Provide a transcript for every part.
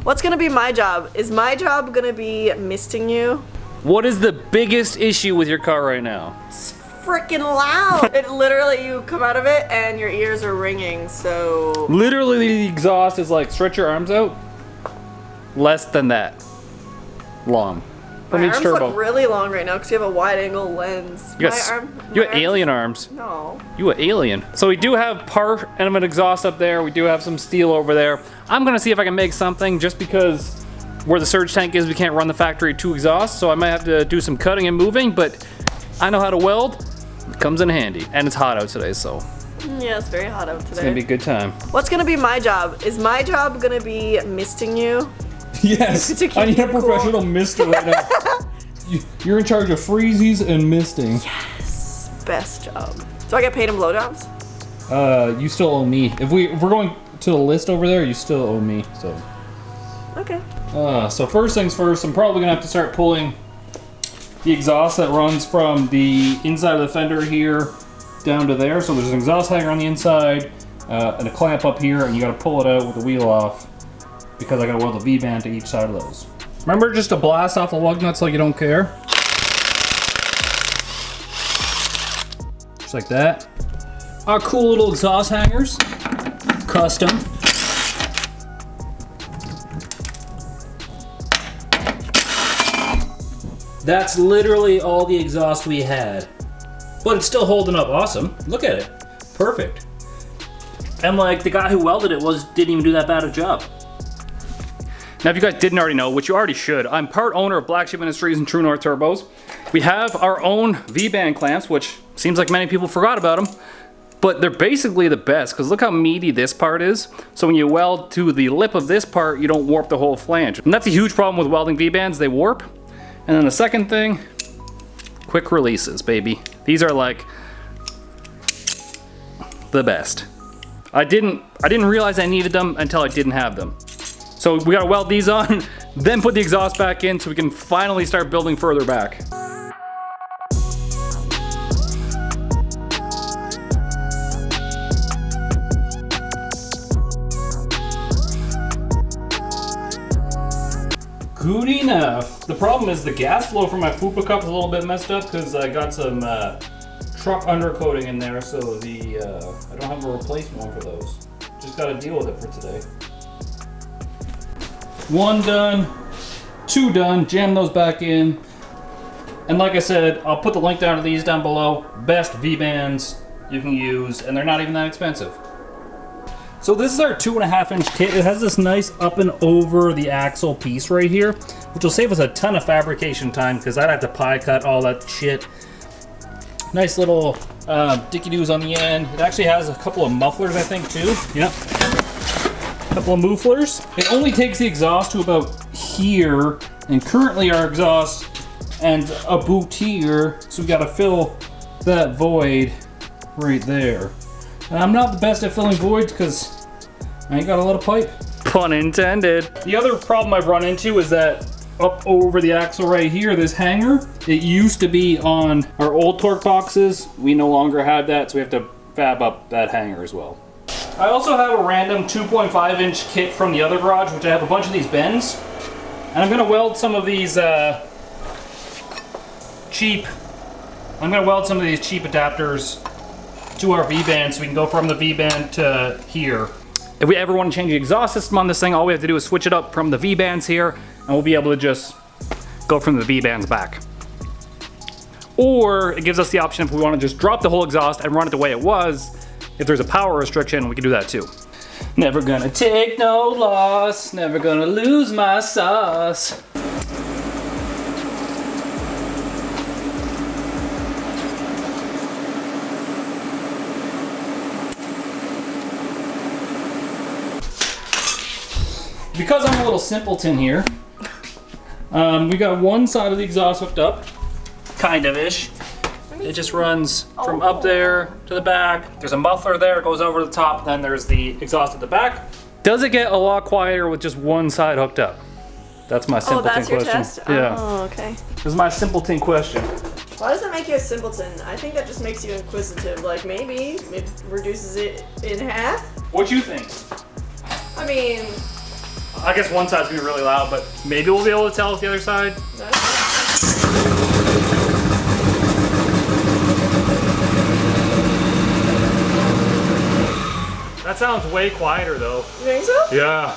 What's gonna be my job? Is my job gonna be misting you? What is the biggest issue with your car right now? It's freaking loud. It literally, you come out of it and your ears are ringing, so. Literally the exhaust is like, stretch your arms out. Less than that long. From My each arms turbo. look really long right now because you have a wide angle lens. You got alien arms. No. You an alien. So we do have part of an exhaust up there. We do have some steel over there. I'm gonna see if I can make something just because where the surge tank is, we can't run the factory 2 exhausts. So I might have to do some cutting and moving, but I know how to weld. It comes in handy. And it's hot out today, so. Yeah, it's very hot out today. It's gonna be a good time. What's gonna be my job? Is my job gonna be misting you? Yes, I need a professional mister right now. You're in charge of freezies and misting. Yes, best job. Do I get paid in blowjobs? You still owe me. If we're going to the list over there, you still owe me. So. Okay. So first things first, I'm probably gonna have to start pulling the exhaust that runs from the inside of the fender here down to there. So there's an exhaust hanger on the inside and a clamp up here, and you gotta pull it out with the wheel off because I gotta weld a V-band to each side of those. Remember just to blast off the lug nuts like you don't care. Just like that. Our cool little exhaust hangers, custom. That's literally all the exhaust we had. But it's still holding up awesome. Look at it. Perfect. And like the guy who welded it didn't even do that bad a job. Now, if you guys didn't already know, which you already should, I'm part owner of Black Sheep Industries and True North Turbos. We have our own V-band clamps, which seems like many people forgot about them, but they're basically the best because look how meaty this part is. So when you weld to the lip of this part, you don't warp the whole flange. And that's a huge problem with welding V-bands, they warp. And then the second thing, quick releases, baby. These are like the best. I didn't realize I needed them until I didn't have them. So we gotta weld these on, then put the exhaust back in so we can finally start building further back. Good enough. The problem is the gas flow from my Fupa cup is a little bit messed up because I got some truck undercoating in there, so I don't have a replacement one for those. Just gotta deal with it for today. 1 done, 2 done, jam those back in. And like I said, I'll put the link down to these down below. Best V-bands you can use, and they're not even that expensive. So this is our 2.5-inch kit. It has this nice up and over the axle piece right here, which will save us a ton of fabrication time because I'd have to pie cut all that shit. Nice little dicky-doos on the end. It actually has a couple of mufflers, I think, too. Yep. Couple of mufflers. It only takes the exhaust to about here, and currently our exhaust ends about here, so we gotta fill that void right there. And I'm not the best at filling voids because I ain't got a lot of pipe. Pun intended. The other problem I've run into is that up over the axle right here, this hanger, it used to be on our old torque boxes. We no longer have that, so we have to fab up that hanger as well. I also have a random 2.5-inch kit from the other garage, which I have a bunch of these bends. And I'm gonna weld some of these cheap adapters to our V-band so we can go from the V-band to here. If we ever want to change the exhaust system on this thing, all we have to do is switch it up from the V-bands here, and we'll be able to just go from the V-bands back. Or it gives us the option if we want to just drop the whole exhaust and run it the way it was. If there's a power restriction, we can do that too. Never gonna take no loss, never gonna lose my sauce. Because I'm a little simpleton here, we got one side of the exhaust hooked up, kind of-ish. It just runs from up there to the back. There's a muffler there, it goes over the top, then there's the exhaust at the back. Does it get a lot quieter with just one side hooked up? That's my simpleton that's your question. test? Yeah. Oh, okay. This is my simpleton question. Why does that make you a simpleton? I think that just makes you inquisitive. Like, maybe it reduces it in half? What you think? I mean, I guess one side's gonna be really loud, but maybe we'll be able to tell with the other side. That sounds way quieter though. You think so? Yeah.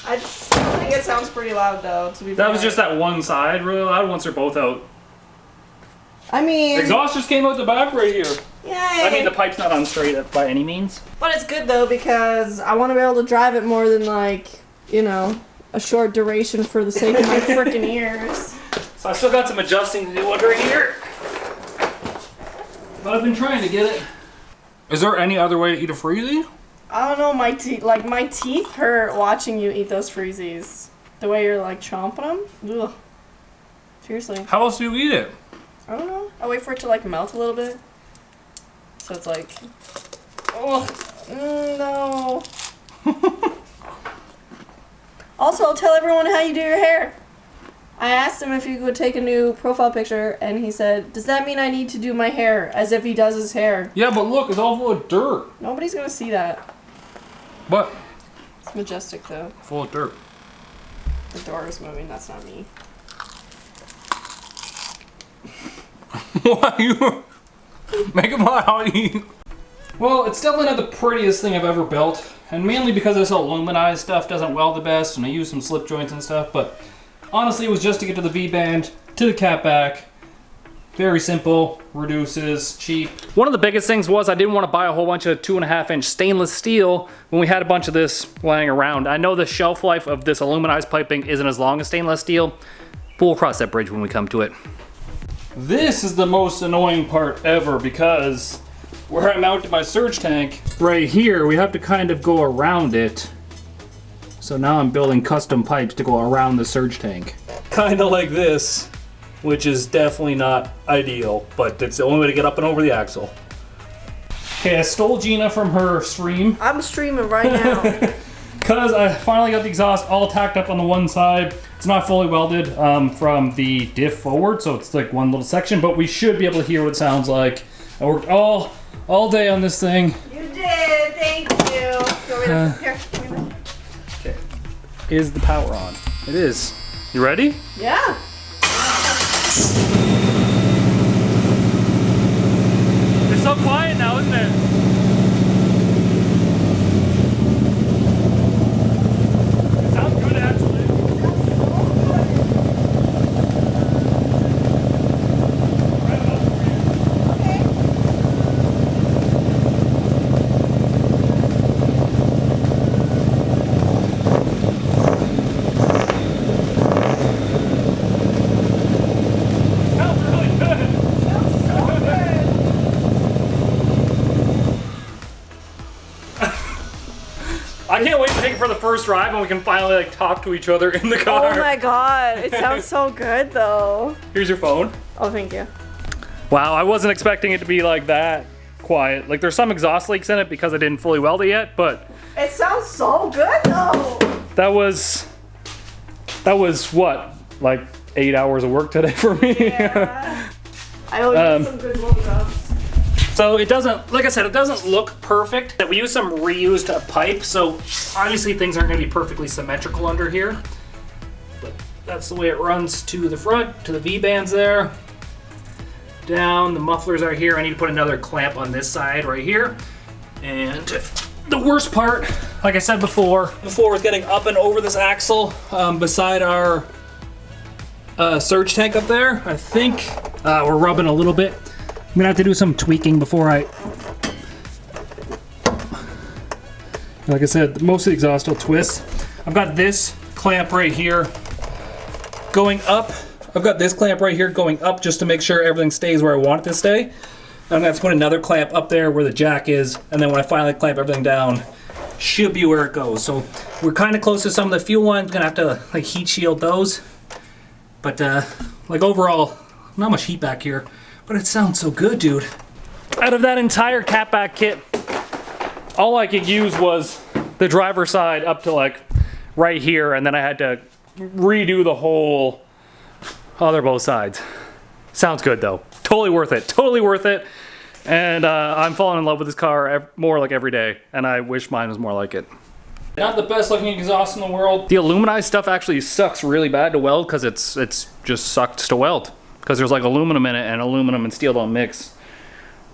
I think it sounds pretty loud though, to be fair. That was just that one side really loud once they're both out. I mean... Exhaust just came out the back right here. Yay! I mean, the pipe's not on straight by any means. But it's good though, because I want to be able to drive it more than like, you know, a short duration for the sake of my freaking ears. So I still got some adjusting to do under here. But I've been trying to get it. Is there any other way to eat a freezy? I don't know, my teeth hurt watching you eat those freezies. The way you're like chomping them. Ugh. Seriously. How else do you eat it? I don't know. I wait for it to like melt a little bit. So it's like, oh no. Also, I'll tell everyone how you do your hair. I asked him if he could take a new profile picture, and he said, "Does that mean I need to do my hair?" As if he does his hair. Yeah, but look, it's all full of dirt. Nobody's gonna see that. But It's majestic though. full of dirt. The door is moving. That's not me. Why you make it how you? Well, it's definitely not the prettiest thing I've ever built, and mainly because this aluminized stuff doesn't weld the best, and I use some slip joints and stuff, but honestly it was just to get to the V-band, to the catback. Very simple, reduces, cheap. One of the biggest things was I didn't want to buy a whole bunch of 2.5-inch stainless steel when we had a bunch of this lying around. I know the shelf life of this aluminized piping isn't as long as stainless steel, but we'll cross that bridge when we come to it. This is the most annoying part ever because where I mounted my surge tank, right here, we have to kind of go around it. So now I'm building custom pipes to go around the surge tank. Kind of like this, which is definitely not ideal, but it's the only way to get up and over the axle. Okay, I stole Gina from her stream I'm streaming right now. because I finally got the exhaust all tacked up on the one side. It's not fully welded from the diff forward, so it's like one little section, but we should be able to hear what it sounds like. I worked all day on this thing. You did. Thank you. You want me to, here, give me that. Okay, is the power on? It is. You ready? Yeah. It's so quiet now, isn't it? It sounds good actually. Sounds really good. I can't wait to take it for the first drive and we can finally like talk to each other in the car. Oh my god. It sounds so good though. Here's your phone. Oh, thank you. Wow, I wasn't expecting it to be like that quiet. Like there's some exhaust leaks in it because I didn't fully weld it yet, but It sounds so good though. that was what? Like 8 hours of work today for me. Yeah. I owe you some good blowjobs. So it doesn't, like I said, it doesn't look perfect. We use some reused pipe, so obviously things aren't gonna be perfectly symmetrical under here. But that's the way it runs to the front, to the V-bands there. Down, the mufflers are here. I need to put another clamp on this side right here. And the worst part, like I said before is getting up and over this axle beside our surge tank up there. I think we're rubbing a little bit. I'm gonna have to do some tweaking before I... Like I said, most of the exhaust will twist. I've got this clamp right here going up. I've got this clamp right here going up just to make sure everything stays where I want it to stay. I'm gonna have to put another clamp up there where the jack is, and then when I finally clamp everything down, should be where it goes. So we're kind of close to some of the fuel lines. Gonna have to like heat shield those. But like overall, not much heat back here. But it sounds so good, dude. Out of that entire catback kit, all I could use was the driver's side up to like right here, and then I had to redo the whole other both sides. Sounds good though. Totally worth it. Totally worth it. And I'm falling in love with this car more like every day, and I wish mine was more like it. Not the best looking exhaust in the world. The aluminized stuff actually sucks really bad to weld because it's just sucks to weld because there's like aluminum in it, and aluminum and steel don't mix.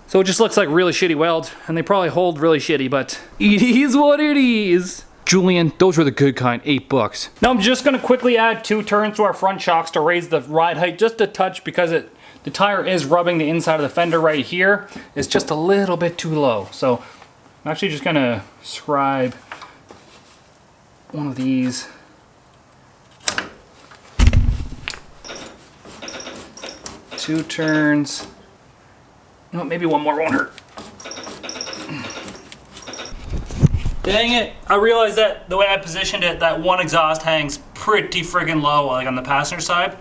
So it just looks like really shitty weld, and they probably hold really shitty, but it is what it is. Julian, those were the good kind, $8. Now I'm just gonna quickly add 2 turns to our front shocks to raise the ride height just a touch because the tire is rubbing the inside of the fender right here. It's just a little bit too low. So I'm actually just gonna scribe one of these. Two turns. You know what, maybe one more won't hurt. Dang it, I realized that the way I positioned it, that one exhaust hangs pretty friggin' low, like on the passenger side.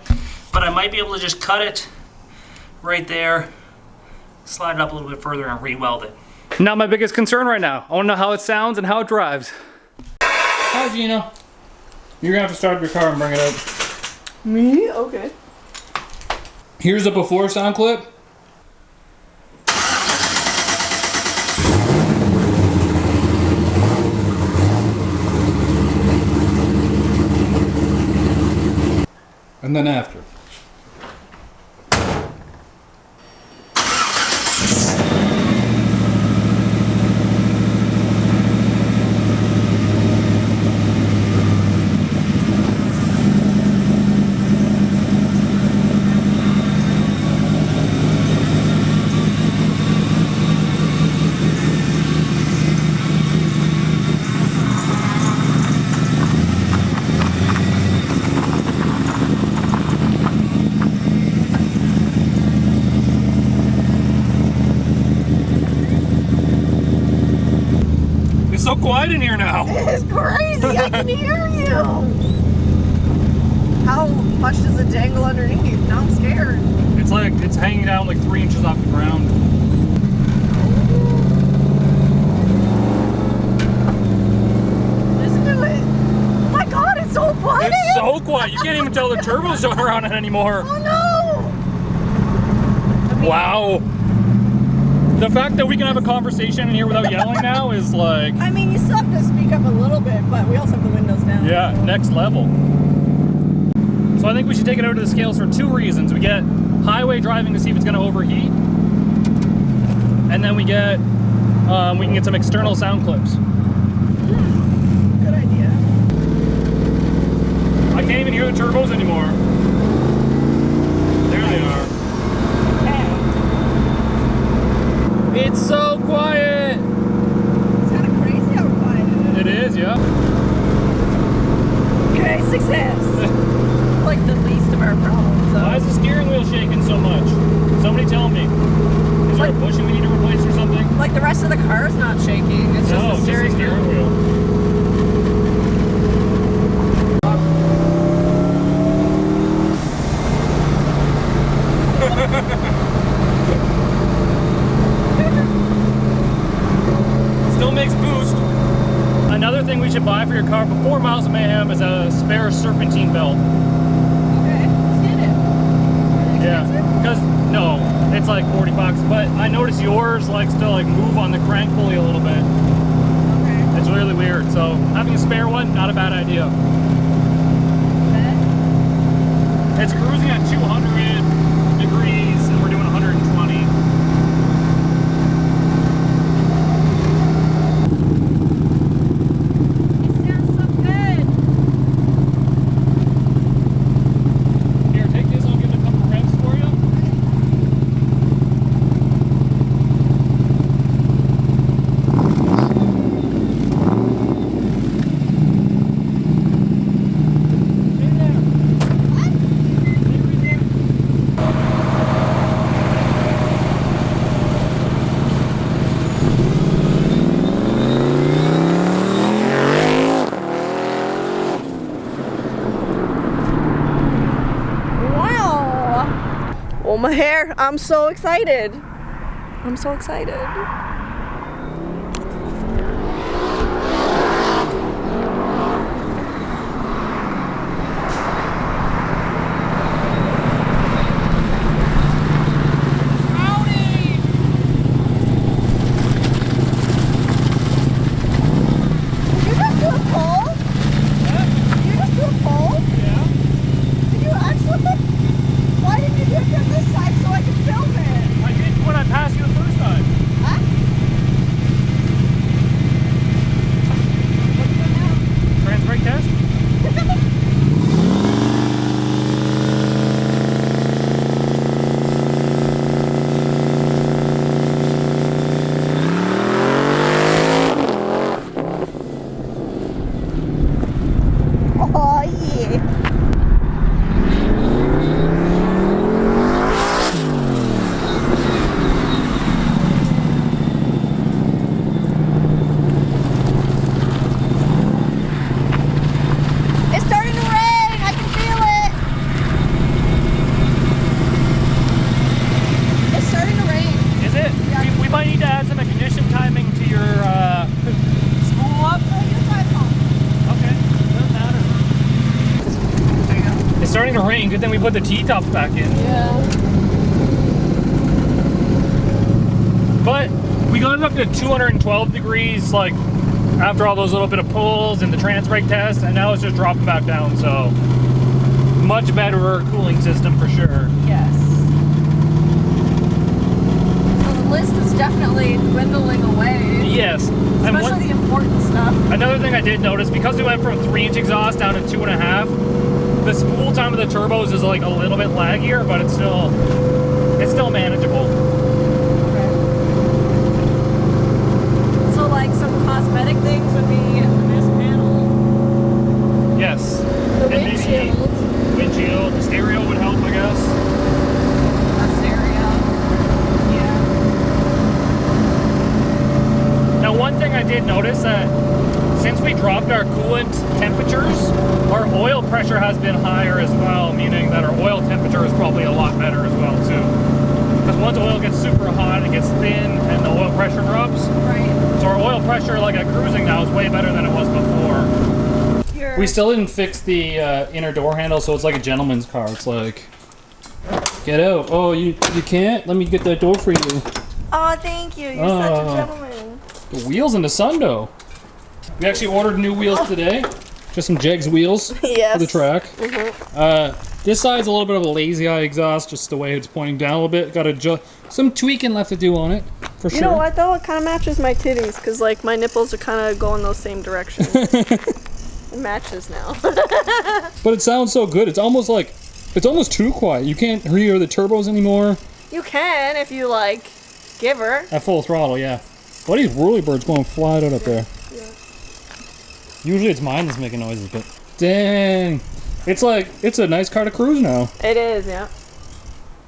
But I might be able to just cut it right there, slide it up a little bit further and re-weld it. Not my biggest concern right now. I wanna know how it sounds and how it drives. Hi, Gina. You're gonna have to start up your car and bring it up. Me? Okay. Here's a before sound clip. And then after. It's so quiet in here now. It's crazy. I can hear you. How much does it dangle underneath? Now I'm scared. It's like, it's hanging down like 3 inches off the ground. Listen to it. Oh my God, it's so quiet. It's so quiet. You can't even tell the turbos don't run it anymore. Oh no. I mean, Wow. The fact that we can have a conversation in here without yelling now is like, I mean, you still have to speak up a little bit, but we also have the windows down. yeah, next level. So I think we should take it over to the scales for 2 reasons. We get highway driving to see if it's going to overheat, and then we can get some external sound clips. Good idea. I can't even hear the turbos anymore. There they are. It's so quiet. It's kind of crazy how quiet it is. It is, yeah. Okay, success. Like the least of our problems. Why is the steering wheel shaking so much? Somebody tell me. Is there a bushing we need to replace or something? Like the rest of the car is not shaking. It's just No, the just the steering steering wheel. wheel. Still makes boost. Another thing we should buy for your car before Miles of Mayhem is a spare serpentine belt. Okay, let's get it. Are they Yeah, expensive? because no, it's like 40 bucks. But I noticed yours likes to like move on the crank pulley a little bit. Okay. It's really weird. So having a spare one, not a bad idea. Bet. It's cruising at 200 degrees and we're doing 120. It sounds so good. Here, take this. I'll give it a couple revs for you. In there. Stay right there. Wow. Oh, my hair. I'm so excited. I'm so excited. Did you just do a pull starting to rain. Good thing we put the T-tops back in. Yeah. But we got it up to 212 degrees, like after all those little bit of pulls and the trans brake test, and now it's just dropping back down. So much better cooling system for sure. Yes. So the list is definitely dwindling away. Yes. And Especially the important stuff. another thing I did notice, because we went from 3-inch exhaust down to 2.5, the spool time of the turbos is like a little bit laggier, but it's still manageable. So like some cosmetic things would be this panel. Yes. The And maybe windshield. windshield, the stereo would help, I guess. The stereo. Yeah. Now, one thing I did notice that since we dropped our coolant temperatures, our oil pressure has been higher as well, meaning that our oil temperature is probably a lot better as well too. Because once oil gets super hot, it gets thin and the oil pressure drops. Right. So our oil pressure, like at cruising now, is way better than it was before. Your We still didn't fix the inner door handle, so it's like a gentleman's car. It's like, get out. Oh, you can't? Let me get that door for you. Oh, thank you. You're such a gentleman. The wheels in the sun, though. We actually ordered new wheels today. Just some Jegs wheels Yes. for the track. This side's a little bit of a lazy eye exhaust, just the way it's pointing down a little bit. Got some tweaking left to do on it, for sure. You know what though? It kind of matches my titties because like my nipples are kind of going those same directions. It matches now. But it sounds so good. It's almost too quiet. You can't hear the turbos anymore. You can if you like give her. At full throttle, yeah. What are these whirlybirds going flying out up there? Yeah. Usually it's mine that's making noises, but dang. It's a nice car to cruise now. It is, yeah.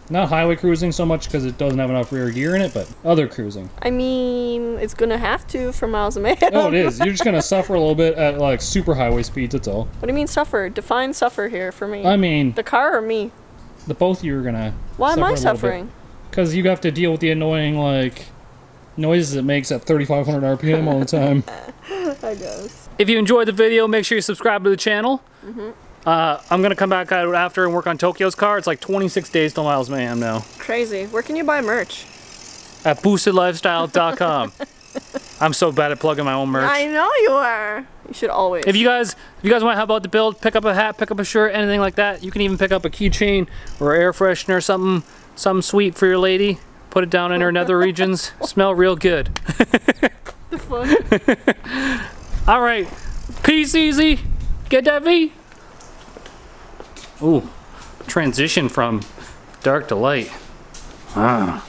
Not highway cruising so much because it doesn't have enough rear gear in it, but other cruising. I mean, it's gonna have to for miles a minute. Oh, it is. You're just going to suffer a little bit at like super highway speeds, that's all. What do you mean suffer? Define suffer here for me. I mean, The car or me? the both of you are going to Why am I suffering? Because you have to deal with the annoying like noises it makes at 3,500 RPM all the time. I guess. If you enjoyed the video, make sure you subscribe to the channel. I'm going to come back out after and work on Tokyo's car. It's like 26 days till Miles Mayhem now. Crazy. Where can you buy merch? At boostedlifestyle.com. I'm so bad at plugging my own merch. I know you are. You should always. If you guys want to help out the build, pick up a hat, pick up a shirt, anything like that. You can even pick up a keychain or air freshener, something sweet for your lady. Put it down in her nether regions. Smell real good. The fuck? All right. Peace easy. Get that V. Ooh. Transition from dark to light. Ah.